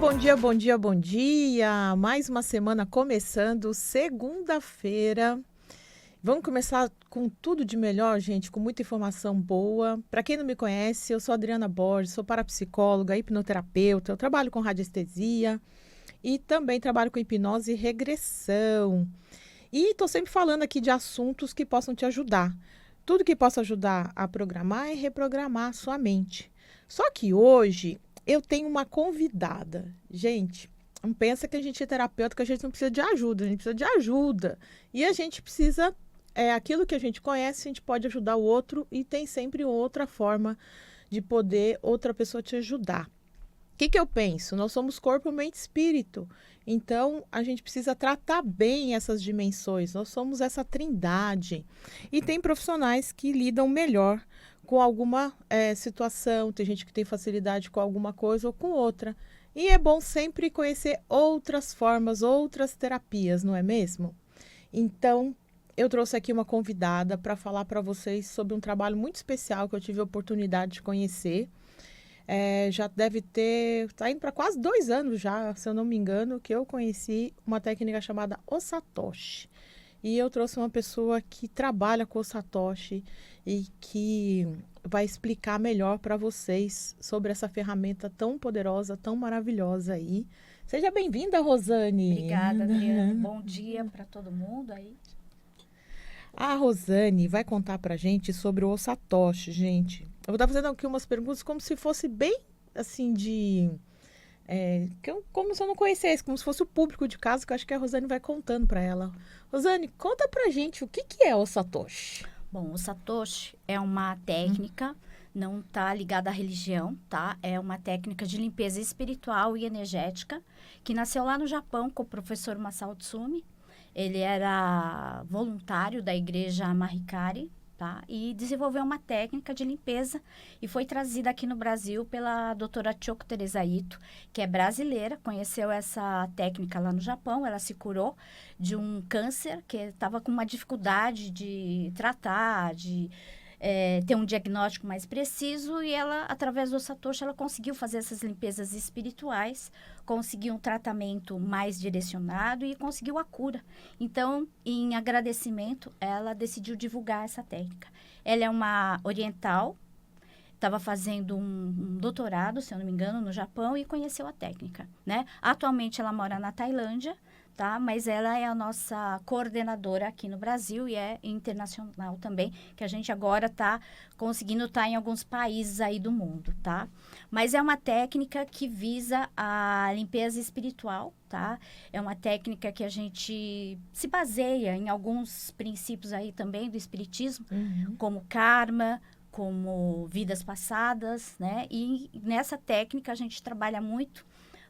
bom dia, bom dia, bom dia. Mais uma semana começando, segunda-feira. Vamos começar com tudo de melhor, gente, com muita informação boa. Para quem não me conhece, eu sou Adriana Borges, sou parapsicóloga, hipnoterapeuta, eu trabalho com radiestesia e também trabalho com hipnose e regressão. E estou sempre falando aqui de assuntos que possam te ajudar. Tudo que possa ajudar a programar e reprogramar a sua mente. Só que hoje eu tenho uma convidada. Gente, não pensa que a gente é terapeuta, que a gente não precisa de ajuda. A gente precisa de ajuda. E a gente precisa, aquilo que a gente conhece, a gente pode ajudar o outro e tem sempre outra forma de poder outra pessoa te ajudar. O que eu penso? Nós somos corpo, mente e espírito. Então, a gente precisa tratar bem essas dimensões. Nós somos essa trindade. E tem profissionais que lidam melhor com alguma situação. Tem gente que tem facilidade com alguma coisa ou com outra. E é bom sempre conhecer outras formas, outras terapias, não é mesmo? Então, eu trouxe aqui uma convidada para falar para vocês sobre um trabalho muito especial que eu tive a oportunidade de conhecer. Já deve ter, está indo para quase 2 anos já, se eu não me engano, que eu conheci uma técnica chamada O Satoshi. E eu trouxe uma pessoa que trabalha com o Satoshi e que vai explicar melhor para vocês sobre essa ferramenta tão poderosa, tão maravilhosa aí. Seja bem-vinda, Rosane. Obrigada, Adriana. Bom dia para todo mundo aí. A Rosane vai contar pra gente sobre o Satoshi, gente. Eu vou estar fazendo aqui umas perguntas como se fosse bem, assim, como se eu não conhecesse, como se fosse o público de casa, que eu acho que a Rosane vai contando pra ela. Rosane, conta pra gente o que é o Satoshi. Bom, o Satoshi é uma técnica, não está ligada à religião, tá? É uma técnica de limpeza espiritual e energética, que nasceu lá no Japão com o professor Masao Tsumi. Ele era voluntário da igreja Mahikari, tá? E desenvolveu uma técnica de limpeza e foi trazida aqui no Brasil pela doutora Choco Teresa Ito, que é brasileira, conheceu essa técnica lá no Japão. Ela se curou de um câncer que estava com uma dificuldade de tratar, de ter um diagnóstico mais preciso, e ela, através do Satoshi, ela conseguiu fazer essas limpezas espirituais, conseguiu um tratamento mais direcionado e conseguiu a cura. Então, em agradecimento, ela decidiu divulgar essa técnica. Ela é uma oriental, estava fazendo um doutorado, se eu não me engano, no Japão, e conheceu a técnica, né? Atualmente, ela mora na Tailândia, tá? Mas ela é a nossa coordenadora aqui no Brasil e é internacional também, que a gente agora está conseguindo estar em alguns países aí do mundo, tá? Mas é uma técnica que visa a limpeza espiritual, tá? É uma técnica que a gente se baseia em alguns princípios aí também do espiritismo, como karma, como vidas passadas, né? E nessa técnica a gente trabalha muito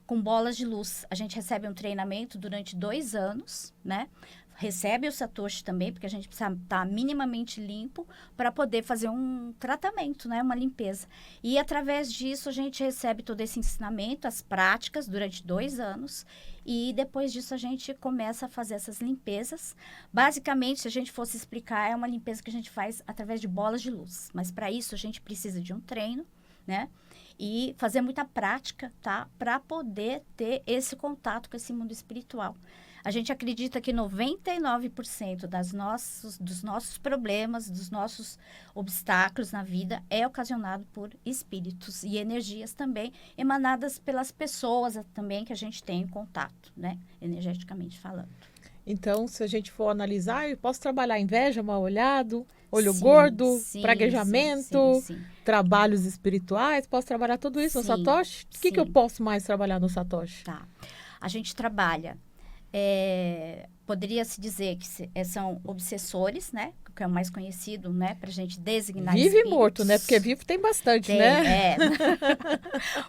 com bolas de luz. A gente recebe um treinamento durante 2 anos, né? Recebe o Satoshi também, porque a gente precisa estar minimamente limpo para poder fazer um tratamento, né? Uma limpeza. E através disso a gente recebe todo esse ensinamento, as práticas durante 2 anos. E depois disso a gente começa a fazer essas limpezas. Basicamente, se a gente fosse explicar, é uma limpeza que a gente faz através de bolas de luz. Mas para isso a gente precisa de um treino, né? E fazer muita prática, tá? Para poder ter esse contato com esse mundo espiritual. A gente acredita que 99% dos nossos problemas, dos nossos obstáculos na vida é ocasionado por espíritos e energias também, emanadas pelas pessoas também que a gente tem em contato, né? Energeticamente falando. Então, se a gente for analisar, eu posso trabalhar inveja, mal-olhado, olho gordo, praguejamento, sim. trabalhos espirituais, posso trabalhar tudo isso no Satoshi? O que eu posso mais trabalhar no Satoshi? Tá. A gente trabalha, poderia-se dizer que são obsessores, né? Que é o mais conhecido, né? Pra gente designar vivo espíritos. E morto, né? Porque vivo tem bastante, né?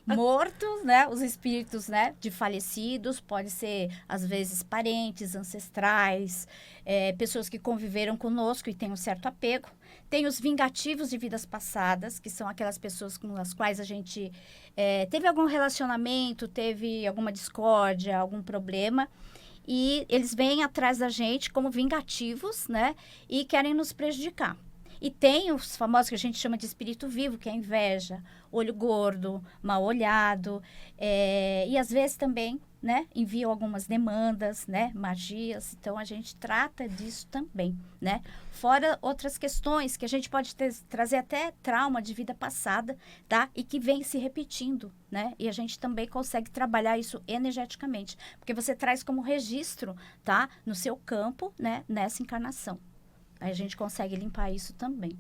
Mortos, né? Os espíritos, né? De falecidos, pode ser, às vezes, parentes, ancestrais, pessoas que conviveram conosco e têm um certo apego. Tem os vingativos de vidas passadas, que são aquelas pessoas com as quais a gente teve algum relacionamento, teve alguma discórdia, algum problema. E eles vêm atrás da gente como vingativos, né? E querem nos prejudicar. E tem os famosos que a gente chama de espírito vivo, que é a inveja, olho gordo, mal olhado, e às vezes também, né, enviam algumas demandas, né, magias. Então, a gente trata disso também, né? Fora outras questões que a gente pode trazer até trauma de vida passada, tá? E que vem se repetindo, né? E a gente também consegue trabalhar isso energeticamente, porque você traz como registro, tá? No seu campo, né, nessa encarnação. Aí a gente consegue limpar isso também.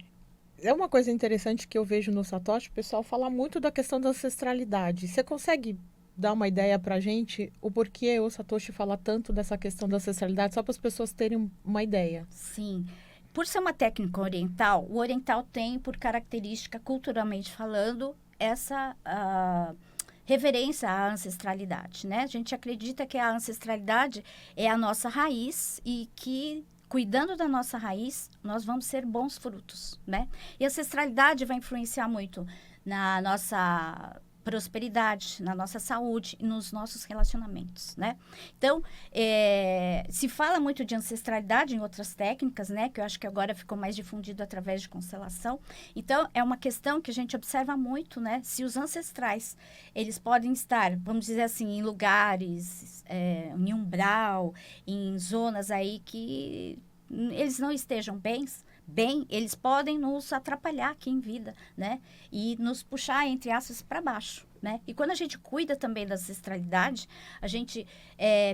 É uma coisa interessante que eu vejo no Satoshi, o pessoal fala muito da questão da ancestralidade. Você consegue dar uma ideia pra gente o porquê o Satoshi fala tanto dessa questão da ancestralidade, só para as pessoas terem uma ideia? Sim. Por ser uma técnica oriental, o oriental tem por característica, culturalmente falando, essa reverência à ancestralidade, né? A gente acredita que a ancestralidade é a nossa raiz e que, cuidando da nossa raiz, nós vamos ser bons frutos, né? E a ancestralidade vai influenciar muito na nossa prosperidade, na nossa saúde e nos nossos relacionamentos, né? Então, se fala muito de ancestralidade em outras técnicas, né? Que eu acho que agora ficou mais difundido através de constelação. Então, é uma questão que a gente observa muito, né? Se os ancestrais, eles podem estar, vamos dizer assim, em lugares, em umbral, em zonas aí que eles não estejam bem, eles podem nos atrapalhar aqui em vida, né? E nos puxar, entre aspas, para baixo, né? E quando a gente cuida também da ancestralidade, a gente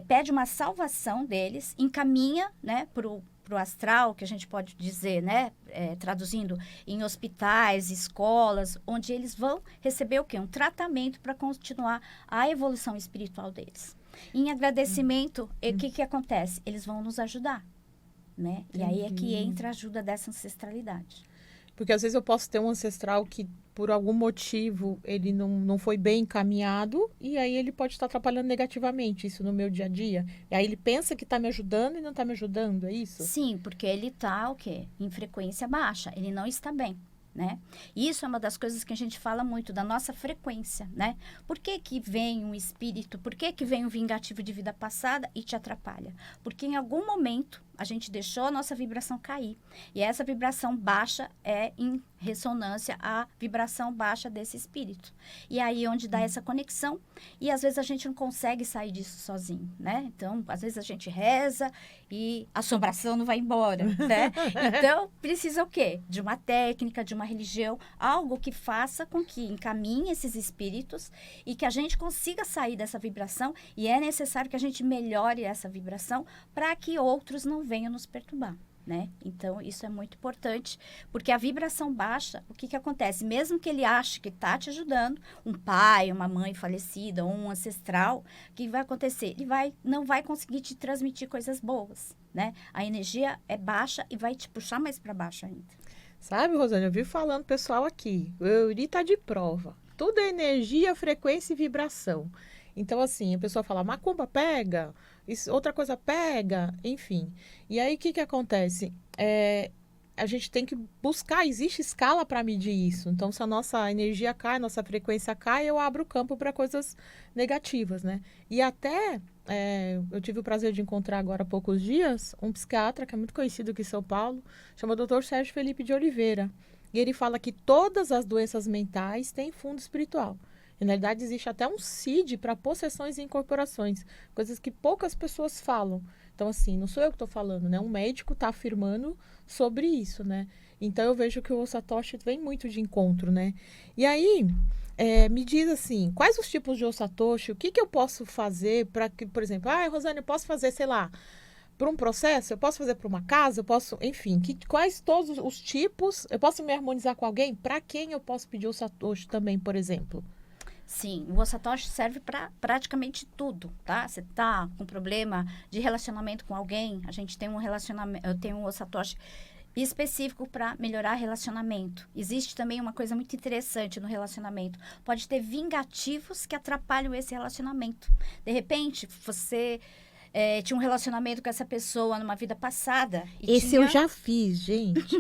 pede uma salvação deles, encaminha, né, pro astral, que a gente pode dizer, né, traduzindo, em hospitais, escolas, onde eles vão receber o quê? Um tratamento para continuar a evolução espiritual deles. Em agradecimento, o que acontece? Eles vão nos ajudar. Né? E aí é que entra a ajuda dessa ancestralidade. Porque às vezes eu posso ter um ancestral que, por algum motivo, ele não foi bem encaminhado, e aí ele pode estar atrapalhando negativamente isso no meu dia a dia. E aí ele pensa que está me ajudando e não está me ajudando, é isso? Sim, porque ele está, o quê? Em frequência baixa, ele não está bem. Né? Isso é uma das coisas que a gente fala muito, da nossa frequência, né? Por que que vem um espírito, por que que vem um vingativo de vida passada e te atrapalha? Porque em algum momento a gente deixou a nossa vibração cair. E essa vibração baixa é em ressonância à vibração baixa desse espírito. E aí onde dá essa conexão, e às vezes a gente não consegue sair disso sozinho, né? Então, às vezes a gente reza e a assombração não vai embora, né? Então, precisa o quê? De uma técnica, de uma religião, algo que faça com que encaminhe esses espíritos e que a gente consiga sair dessa vibração, e é necessário que a gente melhore essa vibração para que outros não venham nos perturbar, né? Então, isso é muito importante, porque a vibração baixa, o que que acontece? Mesmo que ele ache que está te ajudando, um pai, uma mãe falecida, ou um ancestral, o que vai acontecer? Ele não vai conseguir te transmitir coisas boas, né? A energia é baixa e vai te puxar mais para baixo ainda. Sabe, Rosane, eu vi falando pessoal aqui, o Euri tá de prova. Tudo é energia, frequência e vibração. Então, assim, a pessoa fala, macumba pega, outra coisa pega, enfim. E aí, o que que acontece? A gente tem que buscar, existe escala para medir isso. Então, se a nossa energia cai, a nossa frequência cai, eu abro o campo para coisas negativas, né? E até, eu tive o prazer de encontrar agora há poucos dias um psiquiatra que é muito conhecido aqui em São Paulo, chama Dr. Sérgio Felipe de Oliveira. E ele fala que todas as doenças mentais têm fundo espiritual. E, na verdade, existe até um CID para possessões e incorporações, coisas que poucas pessoas falam. Então, assim, não sou eu que estou falando, né? Um médico está afirmando sobre isso, né? Então, eu vejo que o Satoshi vem muito de encontro, né? E aí, me diz assim, quais os tipos de Satoshi? O que que eu posso fazer para que, por exemplo, Rosane, eu posso fazer, sei lá, para um processo? Eu posso fazer para uma casa? Eu posso, enfim, quais todos os tipos? Eu posso me harmonizar com alguém? Para quem eu posso pedir o Satoshi também, por exemplo? Sim, o Satoshi serve para praticamente tudo, tá? Você tá com problema de relacionamento com alguém, a gente tem um relacionamento, eu tenho um Satoshi específico para melhorar relacionamento. Existe também uma coisa muito interessante no relacionamento. Pode ter vingativos que atrapalham esse relacionamento. De repente, você tinha um relacionamento com essa pessoa numa vida passada. Esse eu já fiz, gente.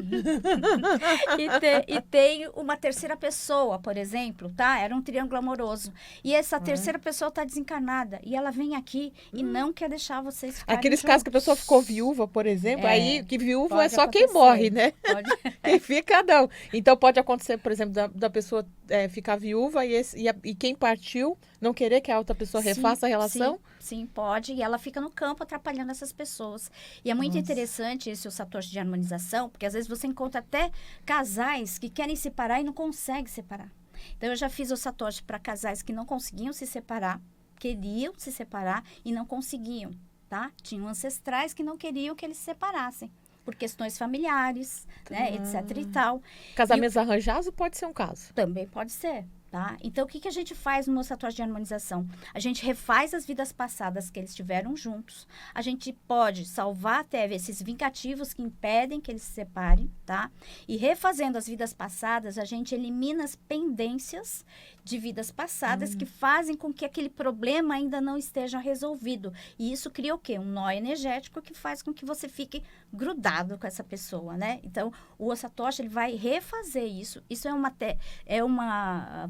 E tem uma terceira pessoa, por exemplo, tá? Era um triângulo amoroso. E essa terceira pessoa tá desencarnada. E ela vem aqui e não quer deixar vocês ficarem Aqueles casos que a pessoa ficou viúva, por exemplo, aí que viúva pode é só quem acontecer. morre, né? Pode. Quem fica, não. Então pode acontecer, por exemplo, da pessoa ficar viúva e quem partiu não querer que a outra pessoa refaça a relação? Sim, pode. E ela fica no campo atrapalhando essas pessoas. E é muito interessante esse o satoshi de harmonização, porque às vezes você encontra até casais que querem separar e não conseguem separar. Então, eu já fiz o satoshi para casais que não conseguiam se separar, queriam se separar e não conseguiam, tá? Tinham ancestrais que não queriam que eles se separassem. Por questões familiares, né, etc e tal. Casamentos arranjados pode ser um caso. Também pode ser. Tá? Então, o que a gente faz no satoshi de harmonização? A gente refaz as vidas passadas que eles tiveram juntos. A gente pode salvar até esses vingativos que impedem que eles se separem, tá? E refazendo as vidas passadas, a gente elimina as pendências de vidas passadas que fazem com que aquele problema ainda não esteja resolvido. E isso cria o quê? Um nó energético que faz com que você fique grudado com essa pessoa, né? Então, o satoshi, ele vai refazer isso. Isso é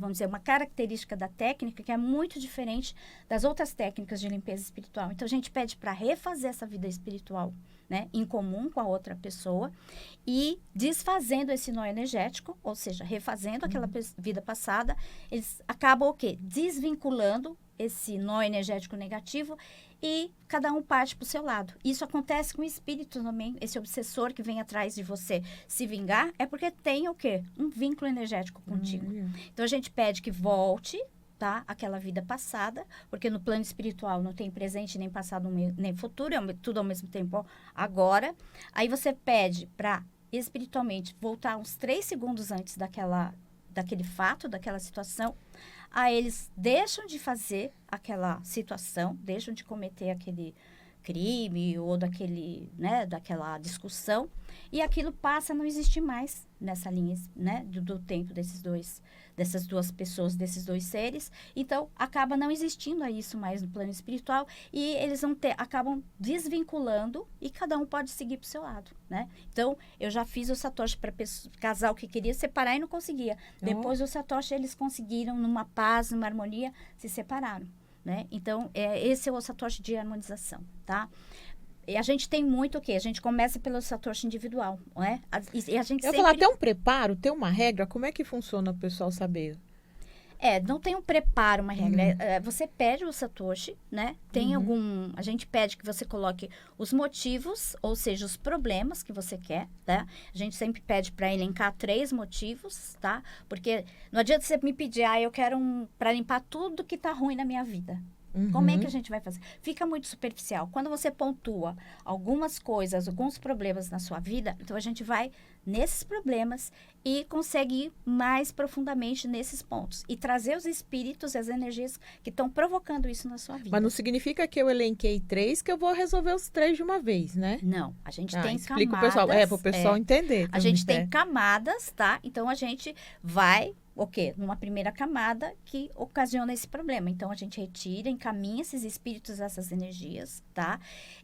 vamos dizer, uma característica da técnica que é muito diferente das outras técnicas de limpeza espiritual. Então, a gente pede para refazer essa vida espiritual, né, em comum com a outra pessoa e desfazendo esse nó energético, ou seja, refazendo aquela vida passada, eles acabam o quê? Desvinculando esse nó energético negativo e cada um parte para o seu lado. Isso acontece com o espírito também, esse obsessor que vem atrás de você se vingar, é porque tem o quê? Um vínculo energético contigo. Então, a gente pede que volte, tá? Aquela vida passada, porque no plano espiritual não tem presente, nem passado, nem futuro, é tudo ao mesmo tempo agora. Aí você pede para espiritualmente voltar uns 3 segundos antes daquele fato, daquela situação. Aí eles deixam de fazer aquela situação, deixam de cometer aquele crime ou daquela discussão, e aquilo passa a não existir mais nessa linha, né, do tempo dessas duas pessoas, desses dois seres. Então, acaba não existindo isso mais no plano espiritual e eles acabam desvinculando e cada um pode seguir para o seu lado, né? Então, eu já fiz o satoshi para casal que queria separar e não conseguia. Depois do satoshi, eles conseguiram, numa paz, numa harmonia, se separaram, né? Então, esse é o satoshi de harmonização, tá? E a gente tem muito o quê? A gente começa pelo satoshi individual, não é? E a gente falar, tem um preparo, tem uma regra? Como é que funciona o pessoal saber? Não tem um preparo, uma regra. Você pede o satoshi, né? Tem a gente pede que você coloque os motivos, ou seja, os problemas que você quer, tá? A gente sempre pede para elencar 3 motivos, tá? Porque não adianta você me pedir, eu quero para limpar tudo que tá ruim na minha vida. Como é que a gente vai fazer? Fica muito superficial. Quando você pontua algumas coisas, alguns problemas na sua vida, então a gente vai nesses problemas e consegue ir mais profundamente nesses pontos. E trazer os espíritos, as energias que estão provocando isso na sua vida. Mas não significa que eu elenquei 3 que eu vou resolver os 3 de uma vez, né? Não, a gente tem explica camadas. para o pessoal entender. A gente tem camadas, tá? Então, a gente vai... O quê? Numa primeira camada que ocasiona esse problema. Então, a gente retira, encaminha esses espíritos, essas energias, tá?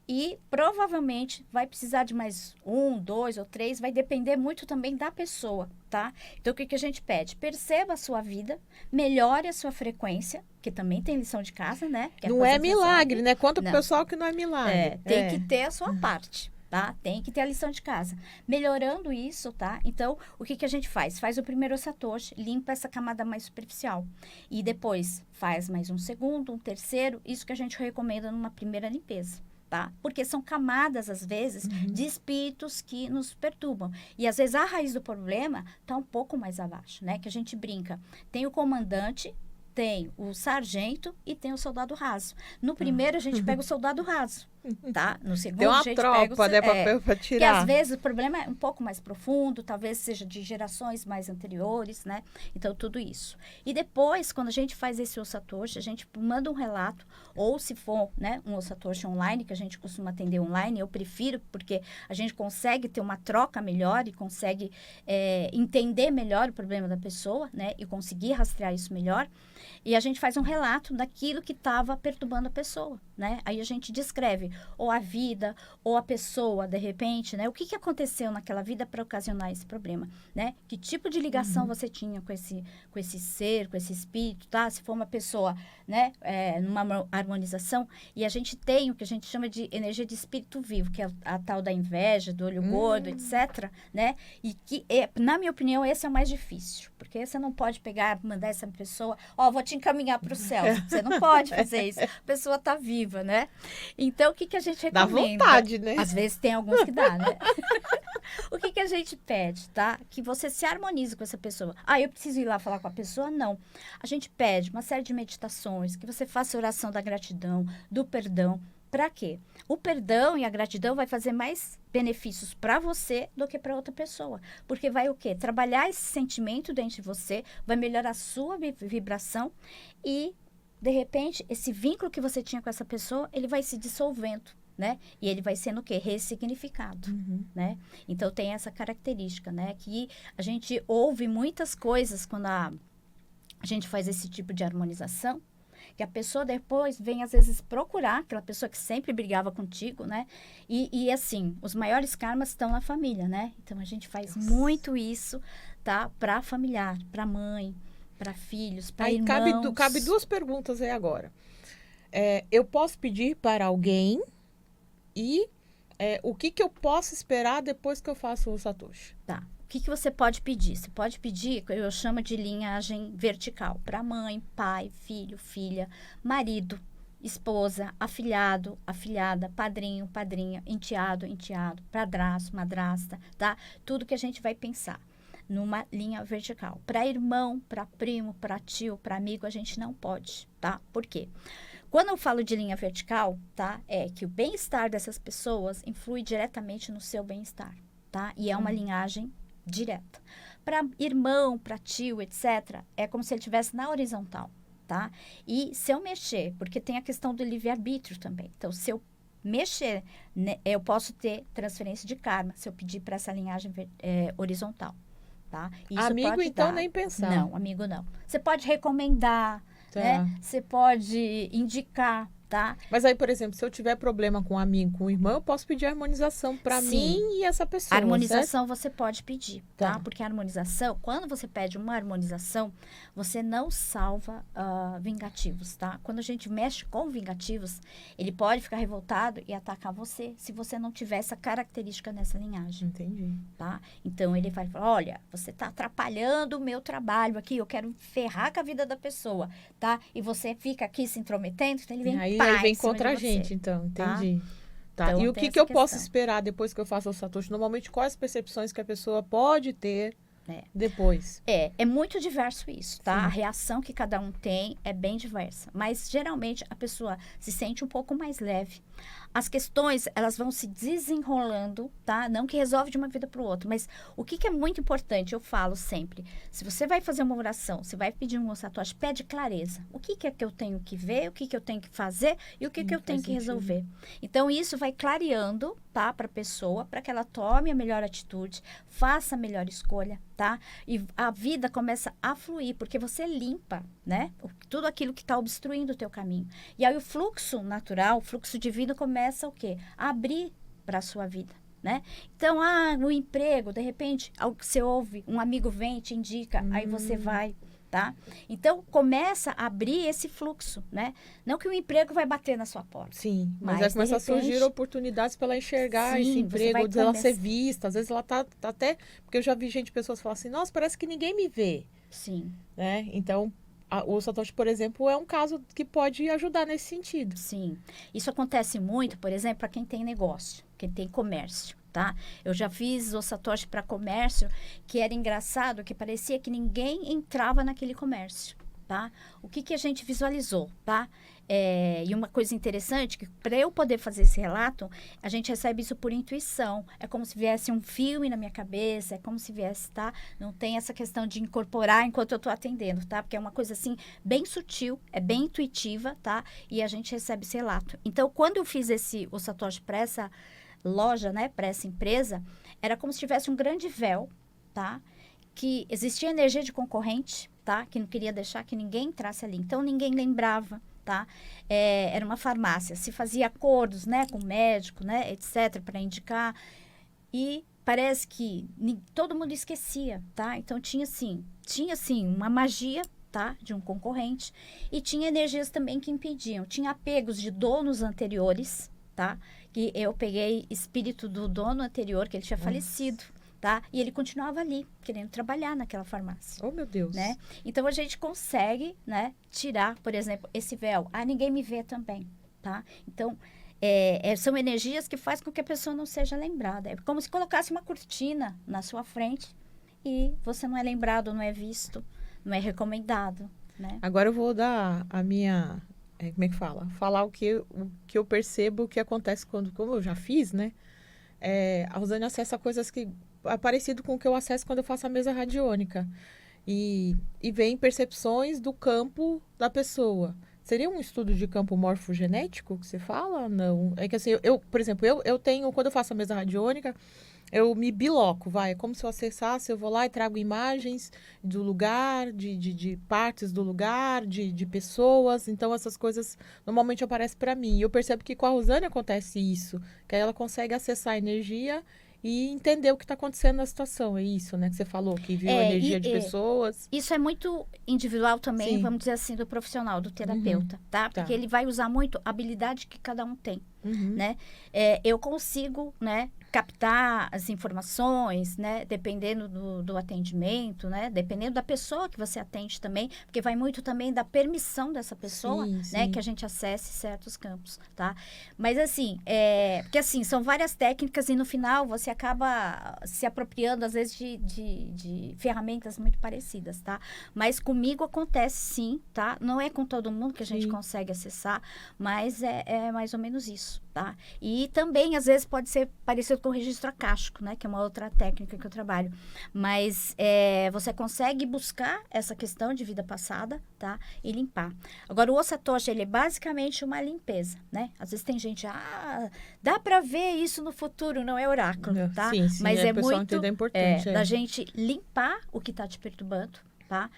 E provavelmente vai precisar de mais 1, 2 ou 3, vai depender muito também da pessoa, tá? Então, o que a gente pede? Perceba a sua vida, melhore a sua frequência, que também tem lição de casa, né? Não é milagre, né? Conta pro pessoal que não é milagre. Tem que ter a sua parte. Tá? Tem que ter a lição de casa. Melhorando isso, tá? Então, o que a gente faz? Faz o primeiro satoshi, limpa essa camada mais superficial. E depois faz mais um segundo, um terceiro. Isso que a gente recomenda numa primeira limpeza, tá? Porque são camadas, às vezes, de espíritos que nos perturbam. E, às vezes, a raiz do problema tá um pouco mais abaixo, né? Que a gente brinca. Tem o comandante, tem o sargento e tem o soldado raso. No primeiro, a gente pega o soldado raso. Tá? No segundo, tem uma a gente tropa, pega né, para tirar. Porque às vezes o problema é um pouco mais profundo, talvez seja de gerações mais anteriores, né? Então, tudo isso. E depois, quando a gente faz esse satoshi, a gente manda um relato, ou se for, né, um satoshi online, que a gente costuma atender online, eu prefiro, porque a gente consegue ter uma troca melhor e consegue entender melhor o problema da pessoa, né? E conseguir rastrear isso melhor. E a gente faz um relato daquilo que estava perturbando a pessoa. né? Aí a gente descreve ou a vida, ou a pessoa, de repente, né? O que aconteceu naquela vida para ocasionar esse problema, né? Que tipo de ligação você tinha com esse ser, com esse espírito, tá? Se for uma pessoa, né? Numa harmonização. E a gente tem o que a gente chama de energia de espírito vivo, que é a tal da inveja, do olho gordo, etc., né? E que, na minha opinião, esse é o mais difícil. Porque você não pode pegar, mandar essa pessoa, vou te encaminhar para o céu. Você não pode fazer isso. A pessoa está viva, né? Então, o que a gente recomenda? Dá vontade, né? Às vezes tem alguns que dá, né? O que a gente pede, tá? Que você se harmonize com essa pessoa. Eu preciso ir lá falar com a pessoa? Não. A gente pede uma série de meditações, que você faça oração da gratidão, do perdão. Para quê? O perdão e a gratidão vai fazer mais benefícios para você do que para outra pessoa. Porque vai o quê? Trabalhar esse sentimento dentro de você, vai melhorar a sua vibração e, de repente, esse vínculo que você tinha com essa pessoa, ele vai se dissolvendo, né? E ele vai sendo o quê? Ressignificado, né? Então, tem essa característica, né? Que a gente ouve muitas coisas quando a gente faz esse tipo de harmonização, que a pessoa depois vem, às vezes, procurar aquela pessoa que sempre brigava contigo, né? E assim, os maiores karmas estão na família, né? Então, a gente faz muito isso, tá? Para familiar, para mãe, para filhos, para irmãos. Cabe duas perguntas aí agora. Eu posso pedir para alguém e o que eu posso esperar depois que eu faço o Satoshi? Tá. O que você pode pedir? Você pode pedir, eu chamo de linhagem vertical, para mãe, pai, filho, filha, marido, esposa, afilhado, afilhada, padrinho, padrinha, enteado, enteado, padrasto, madrasta, tá? Tudo que a gente vai pensar numa linha vertical. Para irmão, para primo, para tio, para amigo, a gente não pode, tá? Por quê? Quando eu falo de linha vertical, tá? É que o bem-estar dessas pessoas influi diretamente no seu bem-estar, tá? E é uma linhagem direta. Para irmão, para tio, etc., é como se ele estivesse na horizontal, tá? E se eu mexer, porque tem a questão do livre-arbítrio também. Então, se eu mexer, né, eu posso ter transferência de karma, se eu pedir para essa linhagem horizontal, tá? Isso amigo, pode então, dar. nem pensar. Não, amigo não. Você pode recomendar, né? Você pode indicar, tá? Mas aí, por exemplo, se eu tiver problema com um amigo, com um irmão, eu posso pedir harmonização para mim e essa pessoa. A harmonização você pode pedir, tá? Tá? Porque a harmonização, quando você pede uma harmonização, você não salva vingativos, tá? Quando a gente mexe com vingativos, ele pode ficar revoltado e atacar você, se você não tiver essa característica nessa linhagem. Entendi. Tá? Então, ele vai falar, olha, você está atrapalhando o meu trabalho aqui, eu quero ferrar com a vida da pessoa, tá? E você fica aqui se intrometendo, então ele vem Aí vem contra a gente, então, entendi. Tá. Então, e o que eu posso esperar depois que eu faço o Satoshi? Normalmente, quais as percepções que a pessoa pode ter depois? É muito diverso isso, tá? Sim. A reação que cada um tem é bem diversa. Mas, geralmente, a pessoa se sente um pouco mais leve. As questões, elas vão se desenrolando, tá? Não que resolve de uma vida para o outro, mas o que é muito importante, eu falo sempre, se você vai fazer uma oração, você vai pedir um Satoshi, pede clareza. O que é que eu tenho que ver, o que eu tenho que fazer e o que eu tenho que resolver. Então, isso vai clareando, tá? Para a pessoa, para que ela tome a melhor atitude, faça a melhor escolha, tá? E a vida começa a fluir, porque você limpa, né? Tudo aquilo que está obstruindo o teu caminho. E aí o fluxo natural, o fluxo divino começa o quê? A abrir para a sua vida, né? Então, no emprego, de repente, algo que você ouve, um amigo vem, te indica, aí você vai, tá? Então, começa a abrir esse fluxo, né? Não que o emprego vai bater na sua porta. Sim, mas vai começar a surgir oportunidades para ela enxergar esse emprego, de ela ser vista. Às vezes ela tá até... Porque eu já vi pessoas falar assim, nossa, parece que ninguém me vê. Sim. Né? Então, o Satoshi, por exemplo, é um caso que pode ajudar nesse sentido. Sim. Isso acontece muito, por exemplo, para quem tem negócio, quem tem comércio, tá? Eu já fiz o Satoshi para comércio, que era engraçado, que parecia que ninguém entrava naquele comércio, tá? O que a gente visualizou, tá? E uma coisa interessante, que para eu poder fazer esse relato, a gente recebe isso por intuição. É como se viesse um filme na minha cabeça, é como se viesse, tá? Não tem essa questão de incorporar enquanto eu estou atendendo, tá? Porque é uma coisa, assim, bem sutil, é bem intuitiva, tá? E a gente recebe esse relato. Então, quando eu fiz o Satoshi para essa loja, né? Para essa empresa, era como se tivesse um grande véu, tá? Que existia energia de concorrente, tá? Que não queria deixar que ninguém entrasse ali. Então, ninguém lembrava, tá? Era uma farmácia. Se fazia acordos, né, com o médico, né, etc., para indicar. E parece que todo mundo esquecia, tá? Então, tinha assim, uma magia, tá? De um concorrente. E tinha energias também que impediam. Tinha apegos de donos anteriores, tá? Que eu peguei espírito do dono anterior, que ele tinha falecido, tá? E ele continuava ali, querendo trabalhar naquela farmácia. Oh, meu Deus. Né? Então, a gente consegue, né, tirar, por exemplo, esse véu. Ninguém me vê também, tá? Então, são energias que fazem com que a pessoa não seja lembrada. É como se colocasse uma cortina na sua frente e você não é lembrado, não é visto, não é recomendado, né? Agora eu vou dar a minha... como é que fala? Falar o que eu percebo que acontece como eu já fiz, né? A Rosane acessa coisas que... É parecido com o que eu acesso quando eu faço a mesa radiônica. E vem percepções do campo da pessoa. Seria um estudo de campo morfogenético que você fala? Não. É que assim, por exemplo, eu tenho... Quando eu faço a mesa radiônica, eu me biloco, vai. É como se eu acessasse, eu vou lá e trago imagens do lugar, de partes do lugar, de pessoas. Então, essas coisas normalmente aparecem para mim. E eu percebo que com a Rosane acontece isso. Que aí ela consegue acessar a energia e entender o que está acontecendo na situação. É isso, né? Que você falou, que viu a energia de pessoas. Isso é muito individual também, vamos dizer assim, do profissional, do terapeuta, tá? Porque ele vai usar muito a habilidade que cada um tem, né? Eu consigo, né, captar as informações, né, dependendo do atendimento, né, dependendo da pessoa que você atende também, porque vai muito também da permissão dessa pessoa, né, que a gente acesse certos campos, tá? Mas assim, porque assim, são várias técnicas e no final você acaba se apropriando, às vezes, de ferramentas muito parecidas, tá? Mas comigo acontece sim, tá? Não é com todo mundo que a gente consegue acessar, mas é mais ou menos isso, tá? E também, às vezes, pode ser parecido com o registro acástico, né? Que é uma outra técnica que eu trabalho. Mas você consegue buscar essa questão de vida passada, tá? E limpar. Agora, o Osatoshi, ele é basicamente uma limpeza, né? Às vezes tem gente, dá para ver isso no futuro, não é oráculo, tá? Sim, mas é muito importante, da gente limpar o que está te perturbando, tá?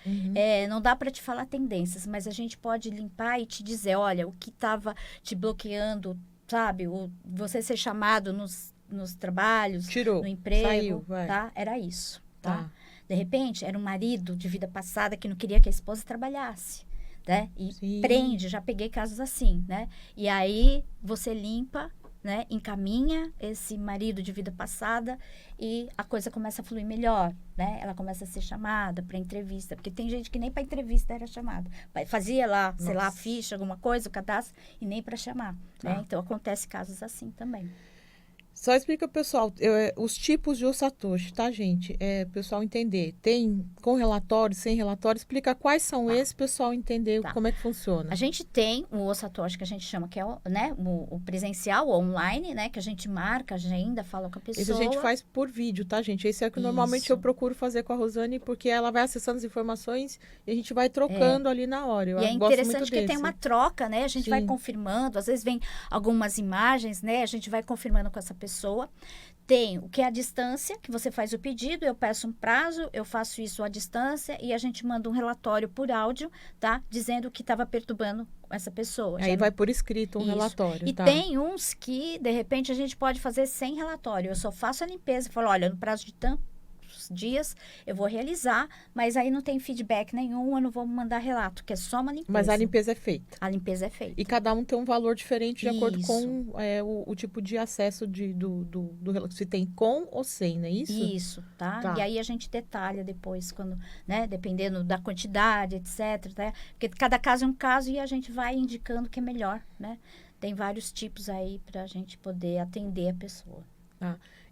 Não dá para te falar tendências, mas a gente pode limpar e te dizer, olha, o que estava te bloqueando, sabe? Você ser chamado nos trabalhos, tirou, no emprego, saiu, tá? Era isso, tá? De repente, era um marido de vida passada que não queria que a esposa trabalhasse, né? E prende, já peguei casos assim, né? E aí, você limpa, né? Encaminha esse marido de vida passada e a coisa começa a fluir melhor, né? Ela começa a ser chamada para entrevista, porque tem gente que nem para entrevista era chamada. Fazia lá, sei lá, a ficha, alguma coisa, o cadastro, e nem para chamar, né? Então, acontece casos assim também. Só explica, pessoal, os tipos de Osatoshi, tá, gente? O pessoal entender. Tem com relatório, sem relatório. Explica quais são esses, pessoal entender como é que funciona. A gente tem o Osatoshi, que a gente chama, que é o presencial, o online, né? Que a gente marca, agenda, fala com a pessoa. Isso a gente faz por vídeo, tá, gente? Esse é o que normalmente eu procuro fazer com a Rosane, porque ela vai acessando as informações e a gente vai trocando ali na hora. Eu e é interessante que tem uma troca, né? A gente vai confirmando. Às vezes vem algumas imagens, né? A gente vai confirmando com essa pessoa. Tem o que é a distância, que você faz o pedido, eu peço um prazo, eu faço isso à distância e a gente manda um relatório por áudio, tá? Dizendo o que estava perturbando essa pessoa. Aí vai por escrito um relatório, E tem uns que, de repente, a gente pode fazer sem relatório. Eu só faço a limpeza e falo, olha, no prazo de tantos dias eu vou realizar, mas aí não tem feedback nenhum, eu não vou mandar relato, que é só uma limpeza. Mas a limpeza é feita. A limpeza é feita. E cada um tem um valor diferente de acordo com o tipo de acesso do se tem com ou sem, não é isso? Isso, tá? E aí a gente detalha depois, quando, né, dependendo da quantidade, etc, né? Porque cada caso é um caso e a gente vai indicando o que é melhor, né? Tem vários tipos aí pra gente poder atender a pessoa.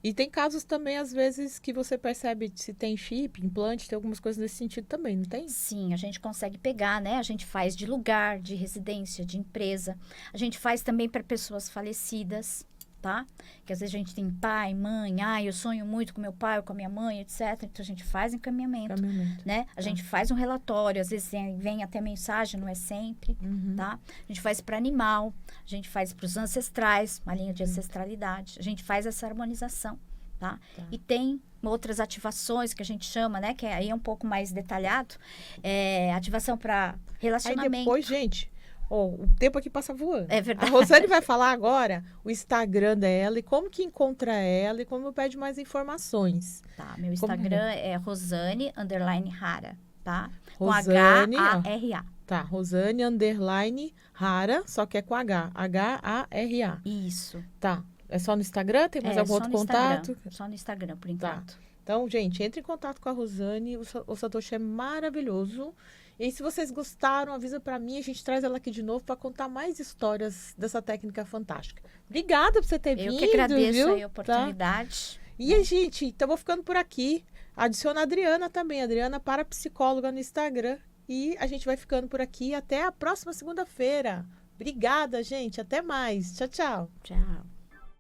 E tem casos também, às vezes, que você percebe se tem chip, implante, tem algumas coisas nesse sentido também, não tem? Sim, a gente consegue pegar, né? A gente faz de lugar, de residência, de empresa. A gente faz também para pessoas falecidas, tá? Que às vezes a gente tem pai, mãe, eu sonho muito com meu pai ou com a minha mãe, etc. Então, a gente faz encaminhamento, né? A gente faz um relatório, às vezes vem até mensagem, não é sempre, tá? A gente faz para animal, a gente faz para os ancestrais, uma linha de ancestralidade. A gente faz essa harmonização, tá? E tem outras ativações que a gente chama, né? Que aí é um pouco mais detalhado. Ativação para relacionamento. Aí depois, gente... Ó, o tempo aqui passa voando. É A verdade. Rosane vai falar agora o Instagram dela e como que encontra ela e como pede mais informações. Tá, meu Como- Instagram é Rosane_Rara, tá? Com Rosane, ó. H-A-R-A. Tá, Rosane _ Rara, só que é com H. H-A-R-A. Isso. Tá. É só no Instagram? Tem mais algum só outro no Instagram. contato? Só no Instagram, por Tá. enquanto. Então, gente, entre em contato com a Rosane. O Satoshi é maravilhoso. E se vocês gostaram, avisa pra mim. A gente traz ela aqui de novo para contar mais histórias dessa técnica fantástica. Obrigada por você ter vindo, Eu que agradeço viu? aí a Tá? oportunidade. E a gente, então vou ficando por aqui. Adiciona a Adriana também. Adriana Parapsicóloga no Instagram. E a gente vai ficando por aqui. Até a próxima segunda-feira. Obrigada, gente. Até mais. Tchau, tchau. Tchau.